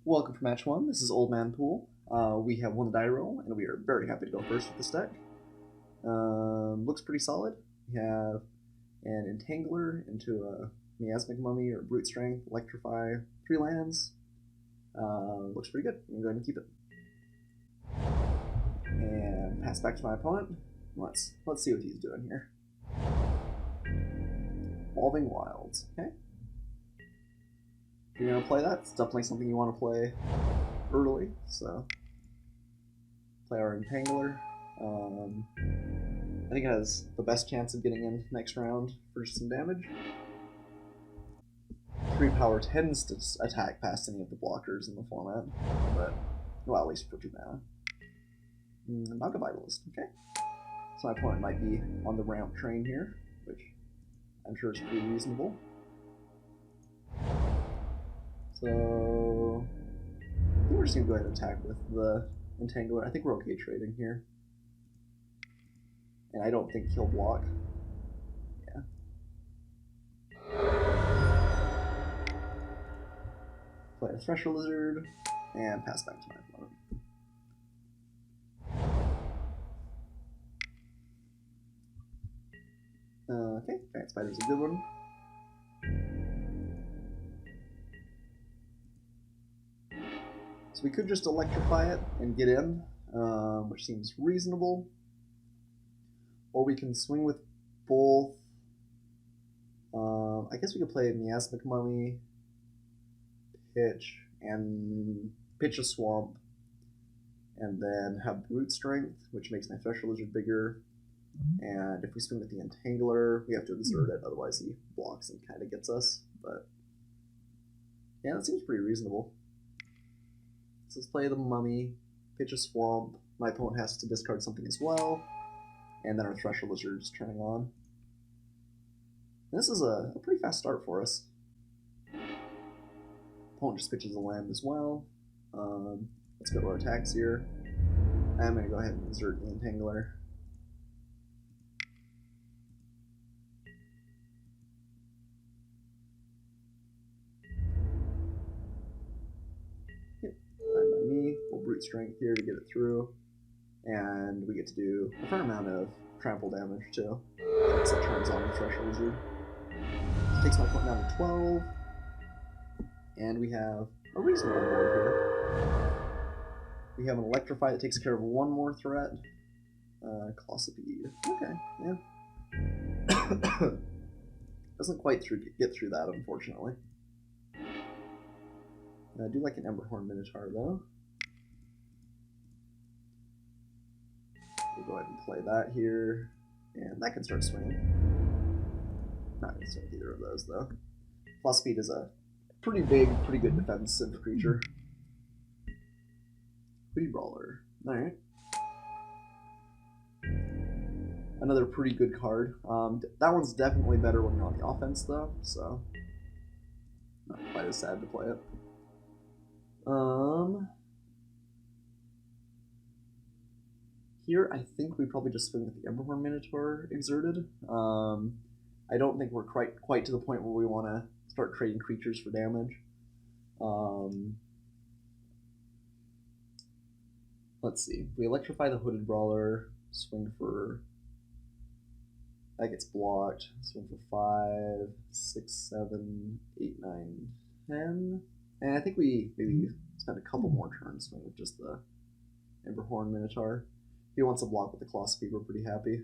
Welcome to match one. This is Oldmanpoole. We have won the die roll, and we are very happy to go first with this deck. Looks pretty solid. We have an Entangler into a Miasmic Mummy or Brute Strength, Electrify, 3 lands. Looks pretty good. I'm going to keep it. And pass back to my opponent. Let's see what he's doing here. Evolving Wilds. Okay. If you're going to play that, it's definitely something you want to play early, so play our Entangler. I think it has the best chance of getting in next round for some damage. 3 power tends to attack past any of the blockers in the format, but, well, at least for 2 mana. Magma Vitalist, okay. So my opponent might be on the ramp train here, which I'm sure is pretty reasonable. So I think we're just going to go ahead and attack with the Entangler. I think we're okay trading here. And I don't think he'll block. Yeah. Play a Thresher Lizard, and pass back to my opponent. Okay, Giant Spider's a good one. So we could just electrify it and get in, which seems reasonable. Or we can swing with both. I guess we could play Miasmic Mummy, pitch a Swamp, and then have Brute Strength, which makes my Thresher Lizard bigger. And if we swing with the Entangler, we have to exert it, otherwise he blocks and kind of gets us. But yeah, that seems pretty reasonable. So let's play the Mummy, pitch a Swamp. My opponent has to discard something as well, and then our Thresher Lizard's turning on. And this is a pretty fast start for us. Opponent just pitches a land as well. Let's go to our attacks here. I'm going to go ahead and insert the Entangler. We'll Brute Strength here to get it through, and we get to do a fair amount of trample damage too. Once it turns on the Thresher Lizard. Takes my opponent down to 12, and we have a reasonable board here. We have an Electrify that takes care of one more threat. Colossipede. Okay, yeah. Doesn't quite get through that, unfortunately. I do like an Emberhorn Minotaur, though. We'll go ahead and play that here, and that can start swinging. Not going to swing either of those, though. Colossipede is a pretty big, pretty good defensive creature. Pretty Brawler. Alright. Another pretty good card. That one's definitely better when you're on the offense, though, so not quite as sad to play it. Here, I think we probably just swing with the Emberhorn Minotaur exerted. I don't think we're quite to the point where we want to start trading creatures for damage. Let's see. We electrify the Hooded Brawler, swing for... That gets blocked. Swing for 5, 6, 7, 8, 9, 10. And I think we maybe spend a couple more turns swing with just the Emberhorn Minotaur. If he wants to block with the Colossipede, we're pretty happy.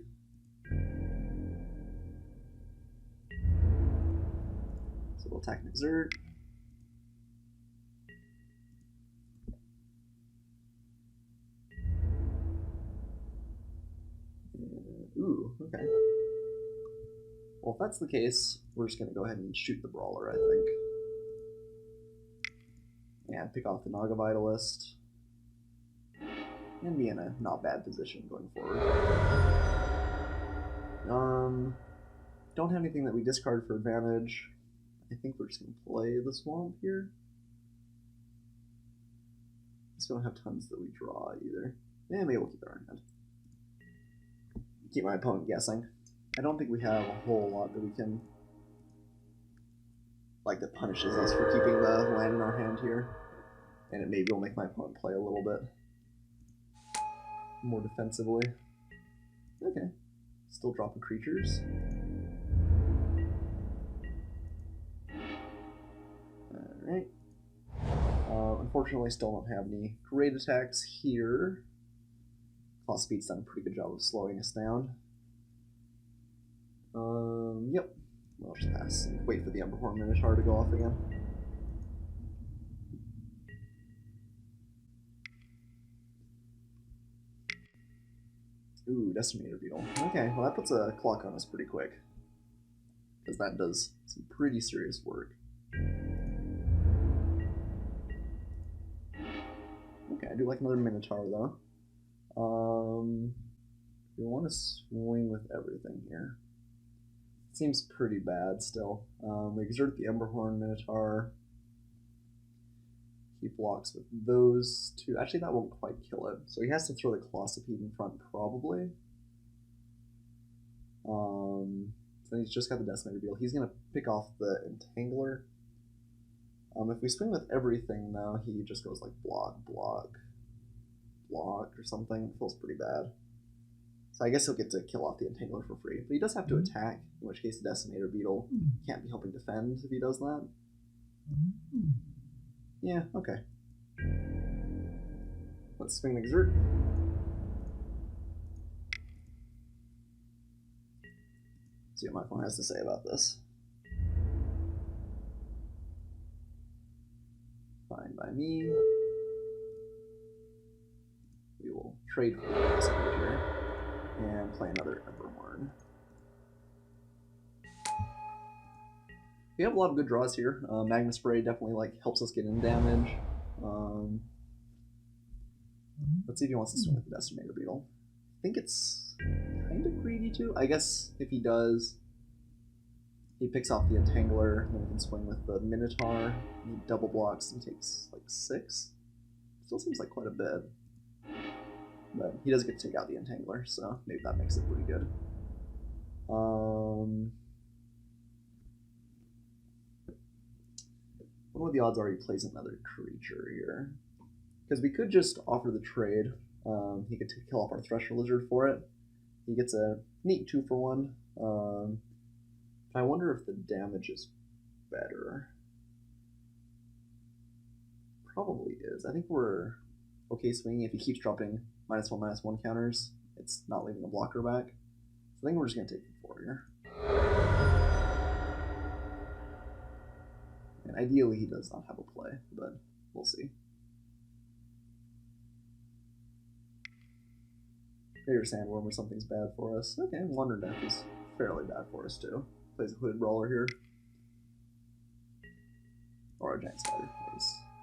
So we'll attack and exert. Ooh, okay. Well, if that's the case, we're just going to go ahead and shoot the Brawler, I think. And pick off the Naga Vitalist. And be in a not bad position going forward. Don't have anything that we discard for advantage. I think we're just going to play the Swamp here. Just don't have tons that we draw either. Maybe we'll keep it in our hand. Keep my opponent guessing. I don't think we have a whole lot that we can... like, that punishes us for keeping the land in our hand here. And it maybe will make my opponent play a little bit more defensively. Okay. Still dropping creatures. Alright. Unfortunately, still don't have any great attacks here. Claw Speed's done a pretty good job of slowing us down. Yep. I'll just pass and wait for the Emberhorn Minotaur to go off again. Ooh, Decimator Beetle. Okay, well that puts a clock on us pretty quick. Because that does some pretty serious work. Okay, I do like another Minotaur though. We want to swing with everything here. Seems pretty bad still. We exert the Emberhorn Minotaur. He blocks with those two. Actually, that won't quite kill it. So he has to throw the Colossipede in front, probably. So he's just got the Decimator Beetle. He's going to pick off the Entangler. If we swing with everything, though, he just goes like block, block, block, or something. It feels pretty bad. So I guess he'll get to kill off the Entangler for free. But he does have to attack, in which case the Decimator Beetle can't be helping defend if he does that. Yeah, okay. Let's swing and exert. See what my phone has to say about this. Fine by me. We will trade for this creature and play another Emberhorn. We have a lot of good draws here. Magma Spray definitely helps us get in damage. Let's see if he wants to swing with the Decimator Beetle. I think it's kind of greedy too. I guess if he does, he picks off the Entangler, then we can swing with the Minotaur. He double blocks and takes like 6. Still seems like quite a bit. But he does get to take out the Entangler, so maybe that makes it pretty good. What the odds are he plays another creature here? Because we could just offer the trade. He could kill off our Thresher Lizard for it. He gets a neat 2-for-1. I wonder if the damage is better. Probably is. I think we're okay swinging. If he keeps dropping -1/-1 counters, it's not leaving a blocker back. So I think we're just going to take the 4 here. And ideally he does not have a play, but we'll see. Greater Sandworm or something's bad for us. Okay, Wonder Death is fairly bad for us too. Plays a Hooded Brawler here. Or a Giant Spider.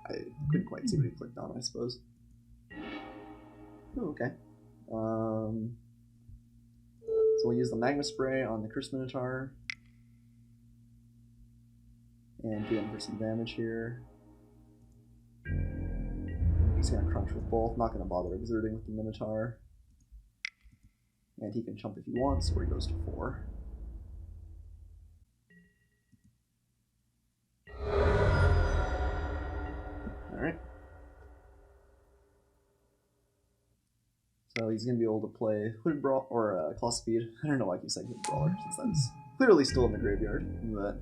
I couldn't quite see what he clicked on, I suppose. Oh, okay. So we'll use the Magma Spray on the Curse Minotaur. And get in for some damage here. Just gonna crunch with both. Not gonna bother exerting with the Minotaur. And he can chump if he wants, or he goes to 4. Alright. So he's going to be able to play Hooded Brawler, or Claw Speed. I don't know why I keep saying Hooded Brawler, since that's clearly still in the graveyard, but...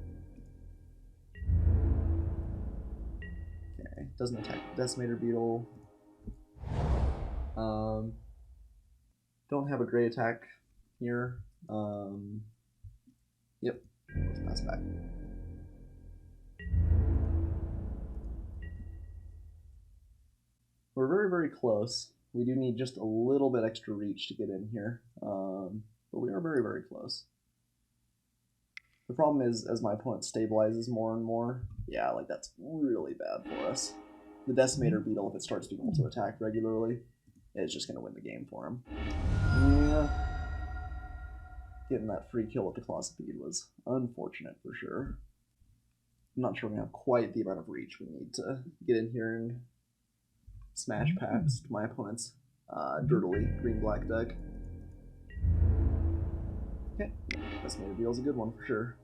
Okay, doesn't attack the Decimator Beetle. Don't have a great attack here. Yep, let's pass back. We're very, very close. We do need just a little bit extra reach to get in here, but we are very, very close. The problem is, as my opponent stabilizes more and more, yeah, that's really bad for us. The Decimator Beetle, if it starts being able to attack regularly, is just going to win the game for him. Yeah. Getting that free kill with the Colossipede was unfortunate for sure. I'm not sure we have quite the amount of reach we need to get in here and smash past my opponent's dirtily green-black deck. Okay, Decimator Beetle's a good one for sure.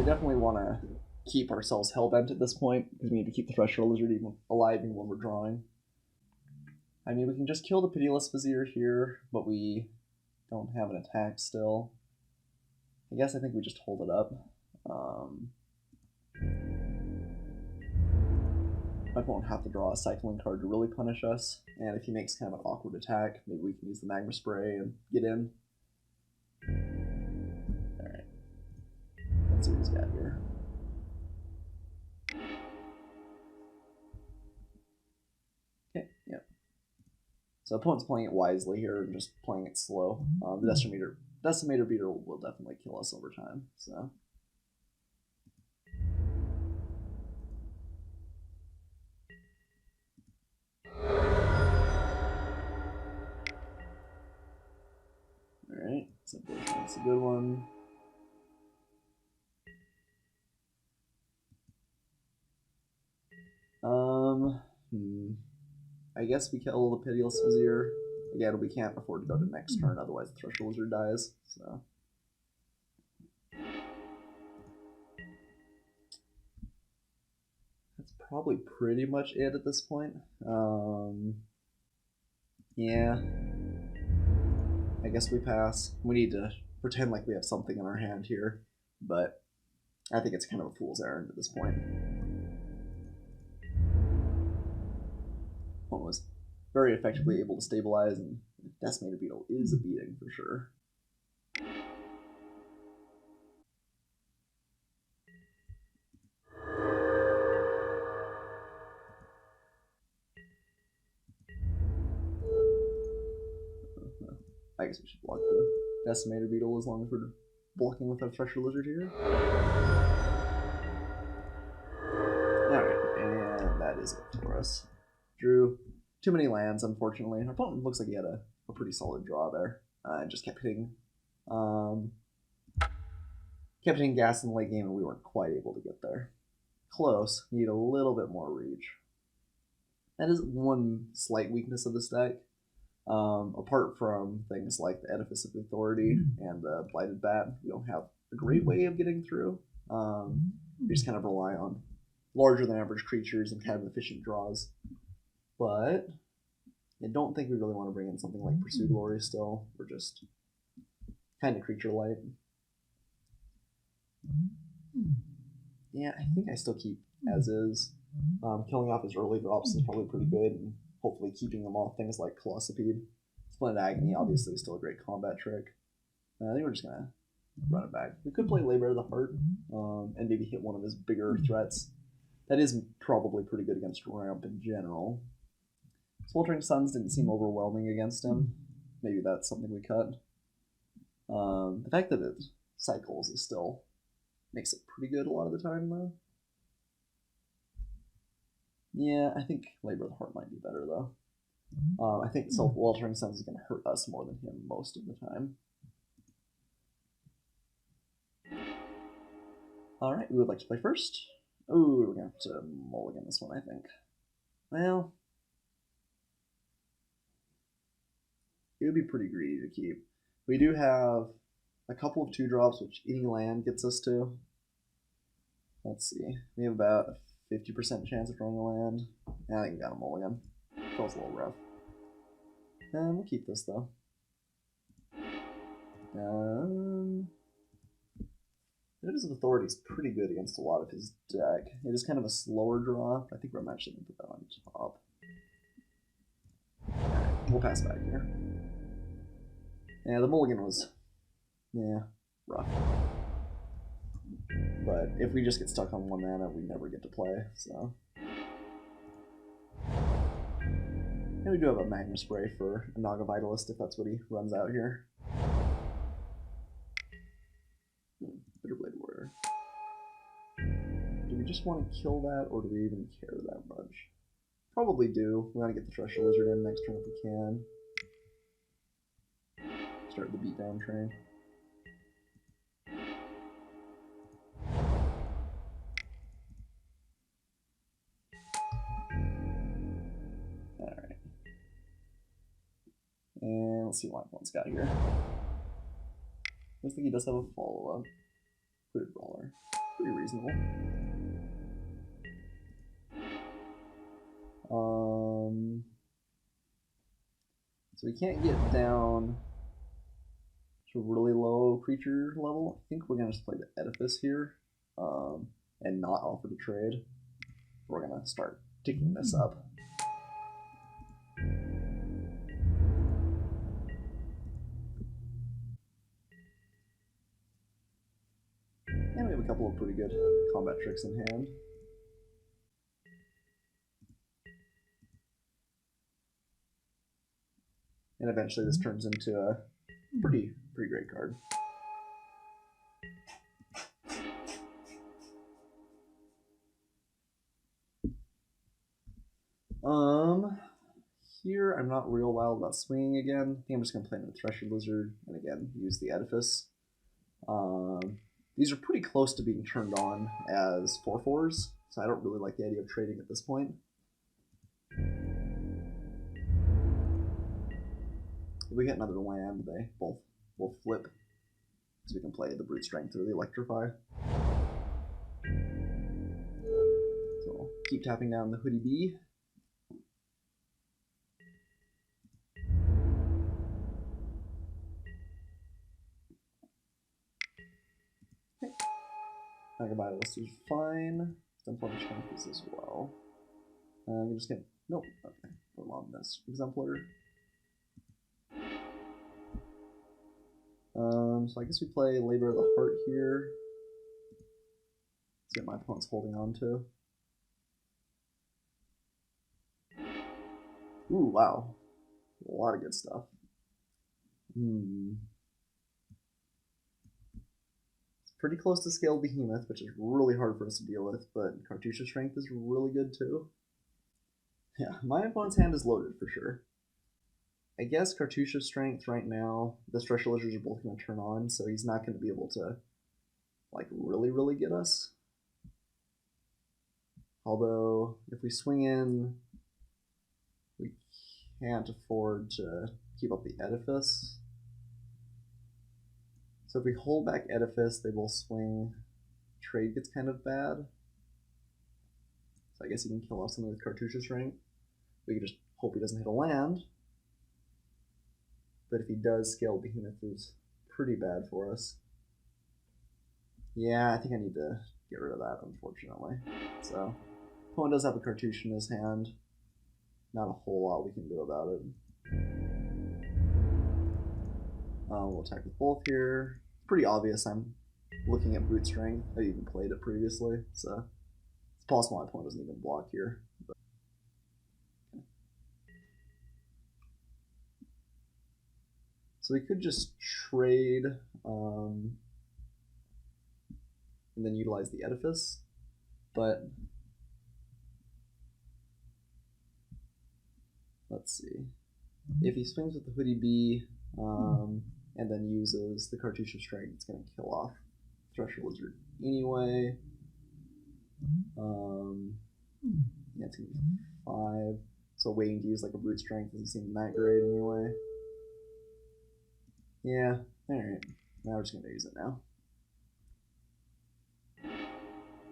we definitely want to keep ourselves hellbent at this point, because we need to keep the Thresher Lizard even alive even when we're drawing. I mean, we can just kill the Pitiless Vizier here, but we don't have an attack still. I guess I think we just hold it up. My opponent have to draw a cycling card to really punish us, and if he makes kind of an awkward attack, maybe we can use the Magma Spray and get in. Alright. Let's see what he's got here. Okay, yeah. So opponent's playing it wisely here and just playing it slow. The Decimator Beater will definitely kill us over time, so... Alright, so that's a good one. I guess we kill the Pitiless Vizier. Again, we can't afford to go to next turn, otherwise the Thresher Lizard dies, so... That's probably pretty much it at this point. Yeah. I guess we pass. We need to pretend like we have something in our hand here, but I think it's kind of a fool's errand at this point. One was very effectively able to stabilize, and Decimator Beetle is a beating for sure. I guess we should block the Decimator Beetle as long as we're blocking with our Thresher Lizard here. Alright, and that is it for us. Drew too many lands, unfortunately. Our opponent looks like he had a pretty solid draw there. Just kept hitting gas in the late game, and we weren't quite able to get there. Close. Need a little bit more reach. That is one slight weakness of this deck. Apart from things like the Edifice of Authority and the Blighted Bat, we don't have a great way of getting through. We just kind of rely on larger than average creatures and kind of efficient draws. But I don't think we really want to bring in something like Pursue Glory still. We're just kind of creature light. Yeah, I think I still keep as is. Killing off his early drops is probably pretty good, and hopefully keeping them off things like Colossipede. Splendid Agony obviously is still a great combat trick. I think we're just gonna run it back. We could play Labor of the Heart, and maybe hit one of his bigger threats. That is probably pretty good against Ramp in general. Sweltering Suns didn't seem overwhelming against him. Maybe that's something we cut. The fact that it cycles is still makes it pretty good a lot of the time, though. Yeah, I think Labor of the Heart might be better, though. I think Sweltering Suns is going to hurt us more than him most of the time. Alright, we would like to play first. Ooh, we're going to have to mulligan this one, I think. Well, it would be pretty greedy to keep. We do have a couple of 2-drops, which any land gets us to. Let's see. We have about a 50% chance of drawing a land. I think we got a mulligan. Feels a little rough. And we'll keep this, though. Edifice of Authority is pretty good against a lot of his deck. It is kind of a slower draw. I think we're actually going to put that on top. We'll pass back here. Yeah, the mulligan was, rough. But if we just get stuck on 1 mana, we never get to play, so. And we do have a Magma Spray for a Naga Vitalist if that's what he runs out here. Bitterblade Warrior. Do we just want to kill that, or do we even care that much? Probably do. We want to get the Thresher Lizard in next turn if we can. Start the beatdown train. Alright. And let's see what one's got here. Looks like he does have a follow-up. Hooded Brawler. pretty reasonable. So we can't get down to a really low creature level. I think we're gonna just play the Edifice here, and not offer to trade. We're gonna start ticking this up. And we have a couple of pretty good combat tricks in hand. And eventually this turns into a pretty great card. Here I'm not real wild about swinging again. I think I'm just going to play into the Thresher Lizard and again use the Edifice. These are pretty close to being turned on as 4/4s, so I don't really like the idea of trading at this point. If we get another land, they both will flip, so we can play the Brute Strength or the Electrify. So I'll keep tapping down the Hoodie Bee. Okay. Magma Spray is fine. Exemplar Strength is as well. I'm just gonna, nope, okay. Put them on this Exemplar. So I guess we play Labor of the Heart here. See what my opponent's holding on to. Ooh, wow. A lot of good stuff. It's pretty close to Scaled Behemoth, which is really hard for us to deal with, but Cartouche Strength is really good too. Yeah, my opponent's hand is loaded for sure. I guess Cartouche Strength right now, the Thresher Lizards are both going to turn on, so he's not going to be able to, like, really get us. Although, if we swing in, we can't afford to keep up the Edifice. So if we hold back Edifice, they will swing. Trade gets kind of bad. So I guess he can kill off something with Cartouche Strength. We can just hope he doesn't hit a land. But if he does, Scaled Behemoth is pretty bad for us. Yeah, I think I need to get rid of that, unfortunately. So, opponent does have a Cartouche in his hand. Not a whole lot we can do about it. We'll attack with both here. It's pretty obvious I'm looking at Brute Strength. I even played it previously, so it's possible my opponent doesn't even block here. But so we could just trade and then utilize the Edifice, but let's see. If he swings with the Hoodie Bee and then uses the Cartouche Strength, it's going to kill off Thresher Lizard anyway. Yeah, it's going to be 5. So waiting to use like a Brute Strength doesn't seem that great anyway. Yeah, alright. Now we're just going to use it now.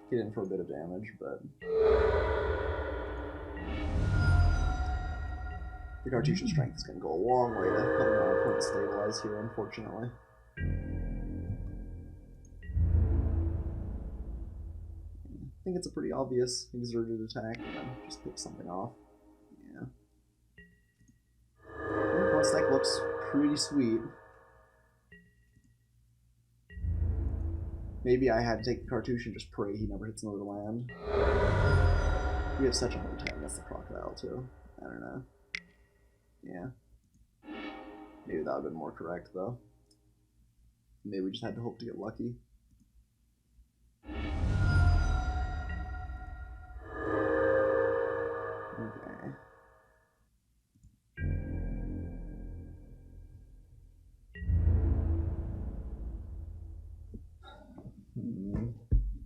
Get in for a bit of damage, but the Cartouche Strength is going to go a long way to helping my opponent stabilize here, unfortunately. I think it's a pretty obvious exerted attack, and then just pick something off. Yeah. The opponent's deck looks pretty sweet. Maybe I had to take the Cartouche and just pray he never hits another land. We have such a hard time against the Crocodile, too. I don't know. Yeah. Maybe that would have been more correct, though. Maybe we just had to hope to get lucky. Okay.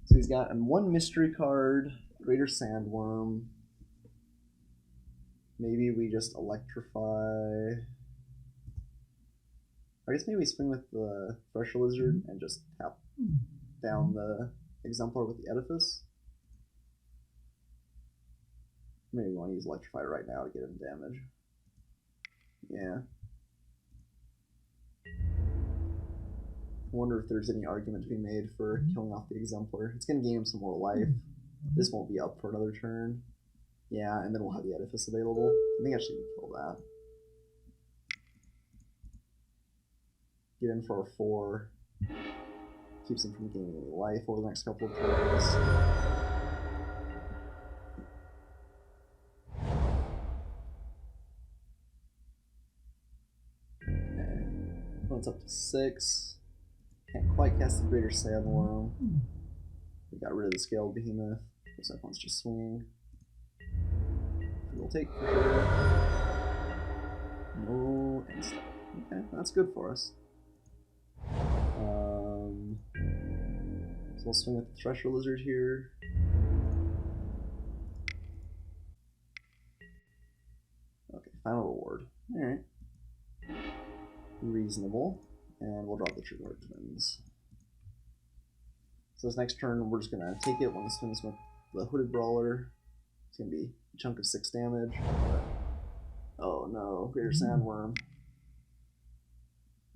So he's got one mystery card, Greater Sandworm. Maybe we just electrify. I guess maybe we swing with the Thresher Lizard and just tap down the Exemplar with the Edifice. Maybe we want to use Electrify right now to get him damage. Yeah. I wonder if there's any argument to be made for killing off the Exemplar. It's going to gain him some more life. This won't be up for another turn. Yeah, and then we'll have the Edifice available. I think I should kill that. Get in for a 4. Keeps him from gaining any life over the next couple of turns. Okay. It's up to 6. Can't quite cast the Greater Sandworm. We got rid of the Scaled Behemoth. Looks like one's just swinging. We'll take for sure. No instant. Okay, that's good for us. So we'll swing with the Thresher Lizard here. Okay, final reward. Alright. Reasonable. And we'll drop the True Heart Twins. So this next turn, we're just going to take it when he swings with the Hooded Brawler. It's going to be a chunk of 6 damage. But... oh no, Greater Sandworm.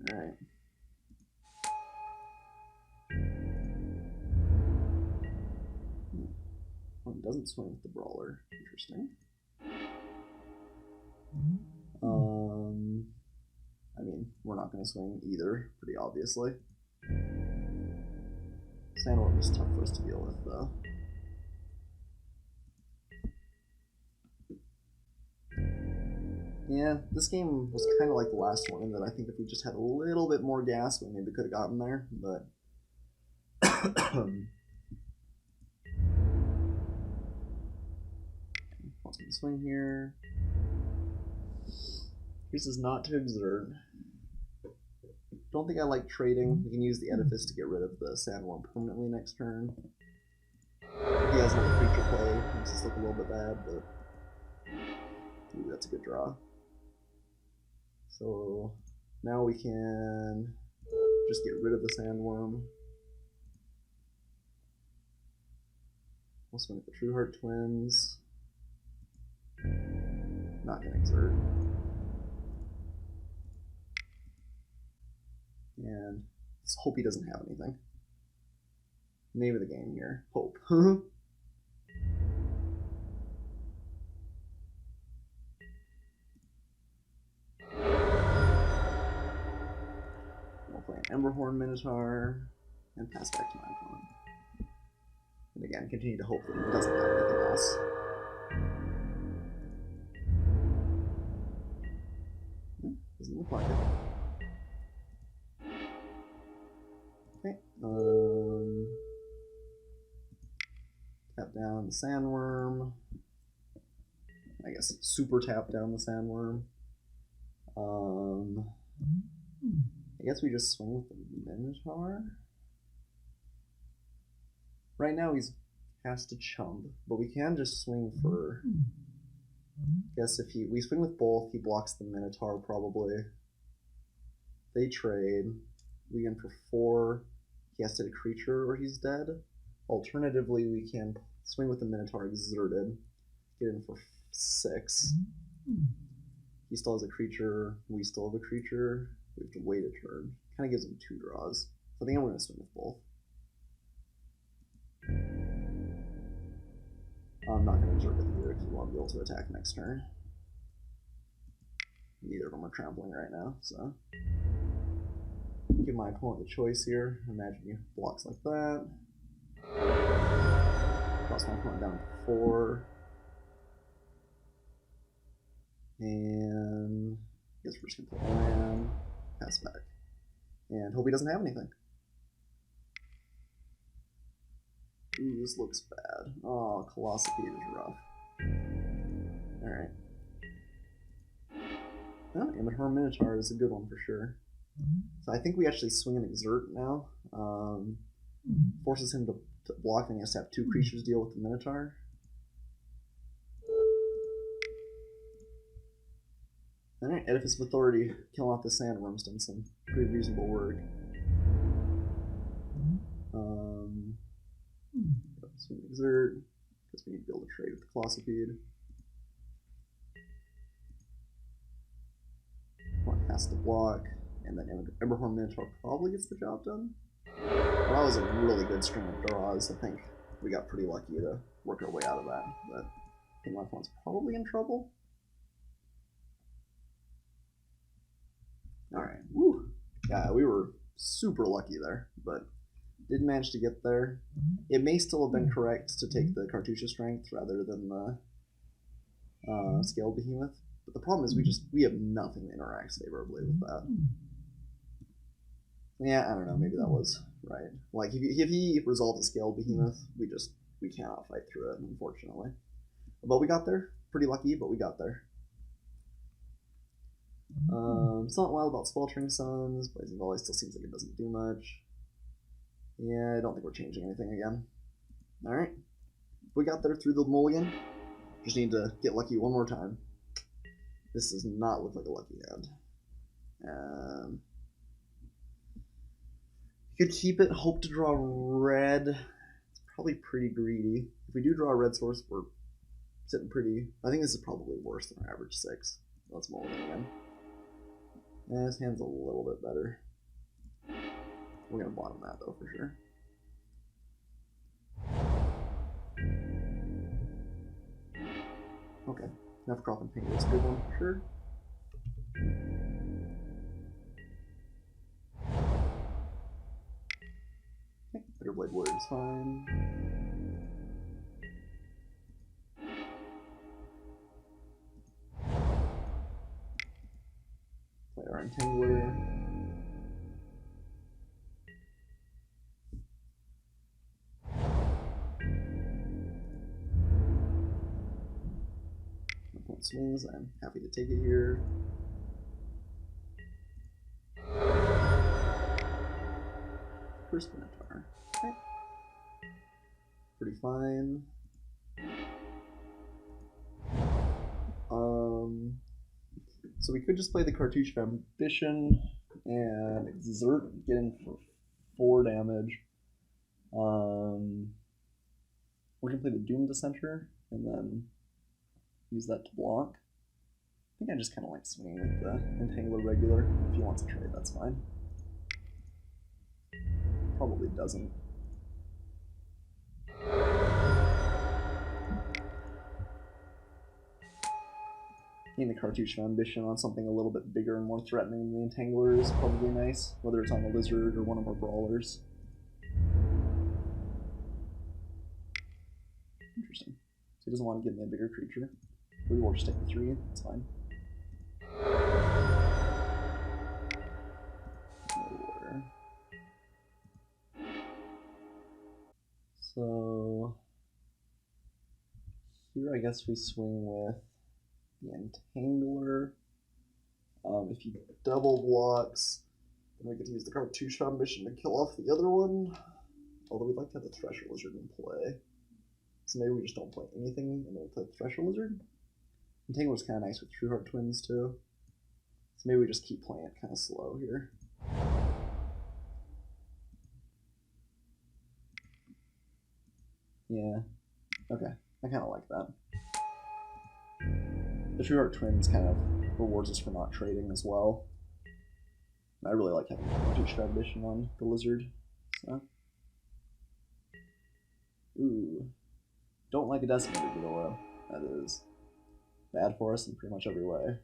Alright. Oh, it doesn't swing with the Brawler. Interesting. I mean, we're not going to swing either, pretty obviously. Sandworm is tough for us to deal with, though. Yeah, this game was kind of like the last one in that I think if we just had a little bit more gas, we maybe could have gotten there, but... Let's get the swing here. This is not to exert. Don't think I like trading. We can use the Edifice to get rid of the Sandworm permanently next turn. If he has another creature play, it makes this look a little bit bad, but... ooh, that's a good draw. So now we can just get rid of the Sandworm. We'll swing with the True Heart Twins. Not gonna exert. And let's hope he doesn't have anything. Name of the game here. Hope. We'll play an Emberhorn Minotaur and pass back to my opponent. And again, continue to hope that he doesn't have anything else. Doesn't look like it. Okay. Tap down the Sandworm. I guess super tap down the Sandworm. I guess we just swing with the Minotaur. Right now he's cast a Chump, but we can just swing for... I guess if we swing with both, he blocks the Minotaur probably. They trade. We get in for 4. He has to hit a creature or he's dead. Alternatively, we can swing with the Minotaur exerted. Get in for 6. He still has a creature. We still have a creature. We have to wait a turn. Kind of gives him 2 draws. So I think I'm going to swing with both. I'm not going to exert with either because we won't be able to attack next turn. Neither of them are trampling right now, so... give my opponent the choice here. Imagine he blocks like that. Cross my opponent down to 4. And I guess we're just going to play land, pass back. And hope he doesn't have anything. Ooh, this looks bad. Oh, Colossipede is rough. Alright. Oh, Amonkhet Minotaur is a good one for sure. So I think we actually swing and exert now. Forces him to block, and he has to have 2 creatures deal with the Minotaur. Alright, Edifice of Authority, killing off the Sandworm's done some pretty reasonable work. Swing exert, because we need to be able to trade with the Colossipede. One has to block, and then Emberhorn Minotaur probably gets the job done. Well, that was a really good string of draws. I think we got pretty lucky to work our way out of that, but I think my opponent's probably in trouble. Alright, woo! Yeah, we were super lucky there, but did manage to get there. It may still have been correct to take the Cartouche Strength rather than the Scaled Behemoth, but the problem is we have nothing that interacts favorably with that. Yeah, I don't know, maybe that was right. Like, if he resolved the Scaled Behemoth, we cannot fight through it, unfortunately. But we got there. Pretty lucky, but we got there. Somewhat wild about Sweltering Suns. Blazing Volley still seems like it doesn't do much. Yeah, I don't think we're changing anything again. Alright. We got there through the mulligan. Just need to get lucky one more time. This does not look like a lucky hand. Could keep it, hope to draw red. It's probably pretty greedy. If we do draw a red source, we're sitting pretty... I think this is probably worse than our average 6. Let's mulligan again. Yeah, this hand's a little bit better. We're gonna bottom that though, for sure. Okay, enough crop and pink is a good one for sure. Okay, Bitterblade Warrior is fine. Play our Entangler. Swings, I'm happy to take it here. First Minotaur. Okay. Pretty fine. So we could just play the Cartouche of Ambition and exert, get in for 4 damage. We're gonna play the Doom Dissenter and then use that to block. I think I just kind of like swinging with the Entangler regular. If he wants to trade, that's fine. Probably doesn't. Getting the Cartouche of Ambition on something a little bit bigger and more threatening than the Entangler is probably nice, whether it's on the Lizard or one of our Brawlers. Interesting. So he doesn't want to give me a bigger creature. We will just take the 3, it's fine. So here I guess we swing with the Entangler. If he double blocks, then we get to use the Cartouche Ambition to kill off the other one. Although we'd like to have the Thresher Lizard in play. So maybe we just don't play anything and then we play the Thresher Lizard. Entangler's kind of nice with True Heart Twins too. So maybe we just keep playing it kind of slow here. Yeah. Okay. I kind of like that. The True Heart Twins kind of rewards us for not trading as well. I really like having the Cartouche Ambition on the Lizard. So. Ooh. Don't like a Decimator Beetle. That is bad for us in pretty much every way.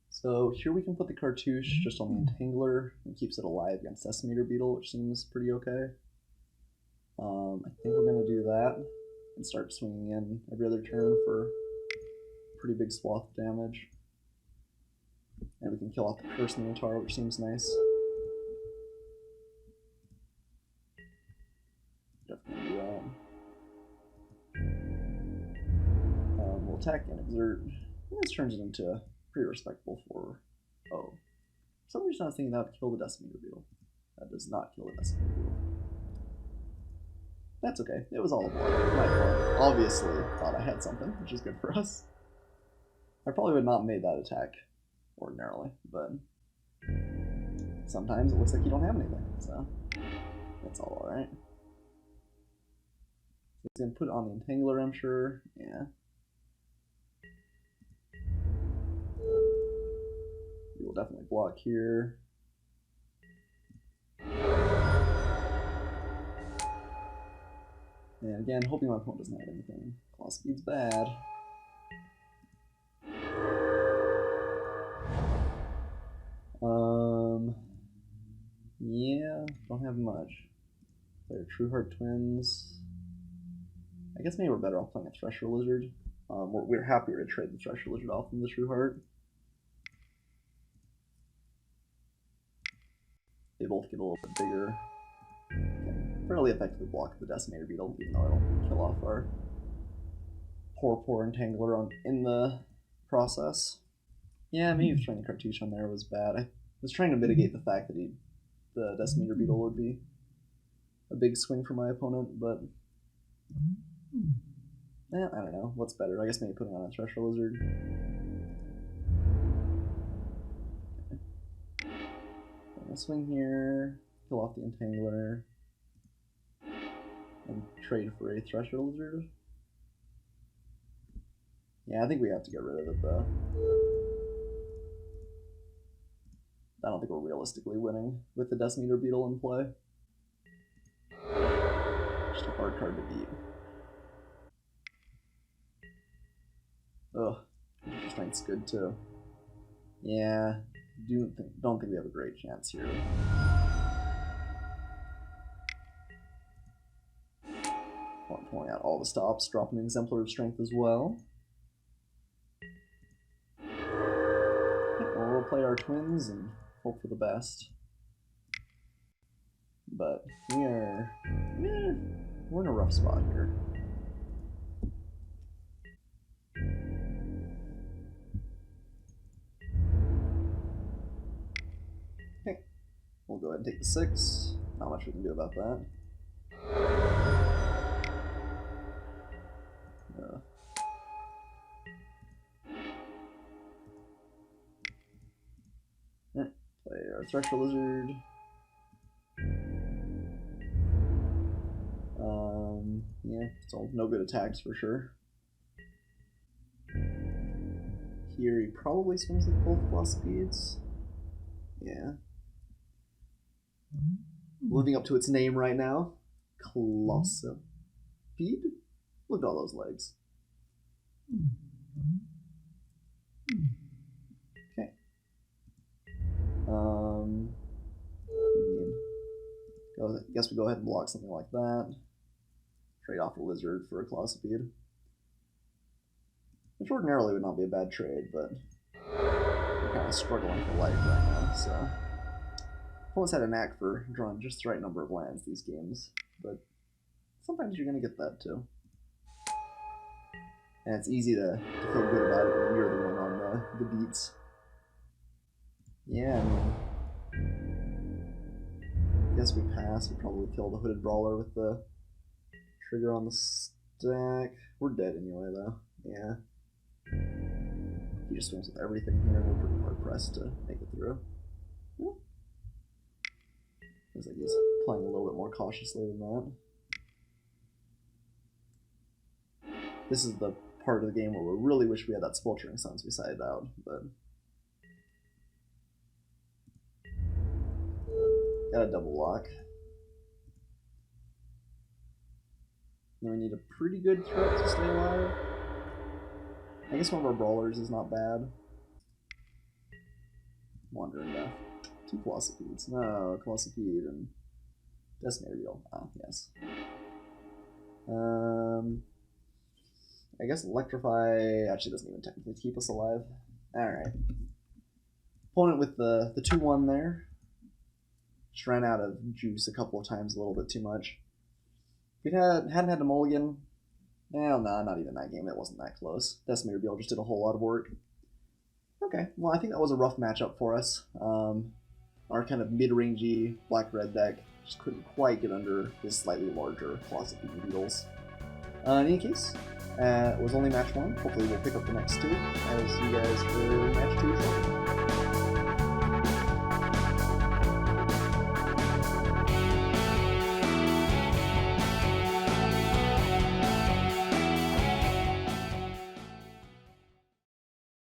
So here we can put the Cartouche just on the Entangler and keeps it alive against Decimator Beetle, which seems pretty okay. I think we're going to do that and start swinging in every other turn for pretty big swath of damage. And we can kill off the Curse Minotaur, which seems nice. Definitely do that. We'll attack and exert. This turns it into pretty respectable for... Oh. For some reason I was thinking that would kill the Decimator Beetle. does not kill the Decimator Beetle. That's okay. It was all a bluff. My opponent obviously thought I had something, which is good for us. I probably would not have made that attack ordinarily, but sometimes it looks like you don't have anything, so that's all alright. He's going to put it on the Entangler, I'm sure. Yeah. We will definitely block here. And again, hoping my opponent doesn't have anything. Claw Speed's bad. Yeah, don't have much. They're True Heart Twins. I guess maybe we're better off playing a Thresher Lizard. We're happier to trade the Thresher Lizard off than the True Heart. They both get a little bit bigger. Can fairly effectively block the Decimator Beetle, even though it'll kill off our poor Entangler in the process. Yeah, maybe throwing the Cartouche on there was bad. I was trying to mitigate the fact that the Decimator Beetle would be a big swing for my opponent, but I don't know. What's better? I guess maybe putting on a Thresher Lizard. Okay. I'm gonna swing here, kill off the Entangler, and trade for a Thresher Lizard. Yeah, I think we have to get rid of it though. I don't think we're realistically winning with the Decimator Beetle in play. Just a hard card to beat. Ugh, Strength's good too. Yeah, don't think we have a great chance here. Pulling out all the stops, dropping an Exemplar of Strength as well. We'll play our twins and hope for the best. But we're in a rough spot here. Okay, we'll go ahead and take the 6. Not much we can do about that. Play our Thresher Lizard. Yeah, it's all no good attacks for sure. Here he probably swings with both Claw Speeds. Yeah. Living up to its name right now. Claw Speed? Look at all those legs. Okay. I guess we go ahead and block something like that. Trade off a Lizard for a Claw Speed. Which ordinarily would not be a bad trade, but we're kind of struggling for life right now, so. Opponent's had a knack for drawing just the right number of lands these games, but sometimes you're going to get that too. And it's easy to feel good about it when you're the one on the beats. Yeah, I mean, I guess we pass. We probably kill the Hooded Brawler with the trigger on the stack. We're dead anyway, though. Yeah. He just swings with everything here, and we're pretty hard pressed to make it through. Yeah. Looks like he's playing a little bit more cautiously than that. This is the part of the game where we really wish we had that Spulturing Suns beside out, but got a double lock. Then we need a pretty good threat to stay alive. I guess one of our brawlers is not bad. Wandering Death. 2 Claw Speeds. No, Claw Speed and Decimator Beetle. Ah, yes. I guess Electrify actually doesn't even technically keep us alive. Alright. Opponent with the 2-1 there. Just ran out of juice a couple of times, a little bit too much. If we hadn't had a mulligan, well, nah, not even that game. It wasn't that close. Decimator Beetle just did a whole lot of work. Okay, well, I think that was a rough matchup for us. our kind of mid-rangey black-red deck just couldn't quite get under his slightly larger Closet-Feeding Beetles. In any case, it was only match 1. Hopefully we'll pick up the next 2. I'll see you guys for match 2 shortly.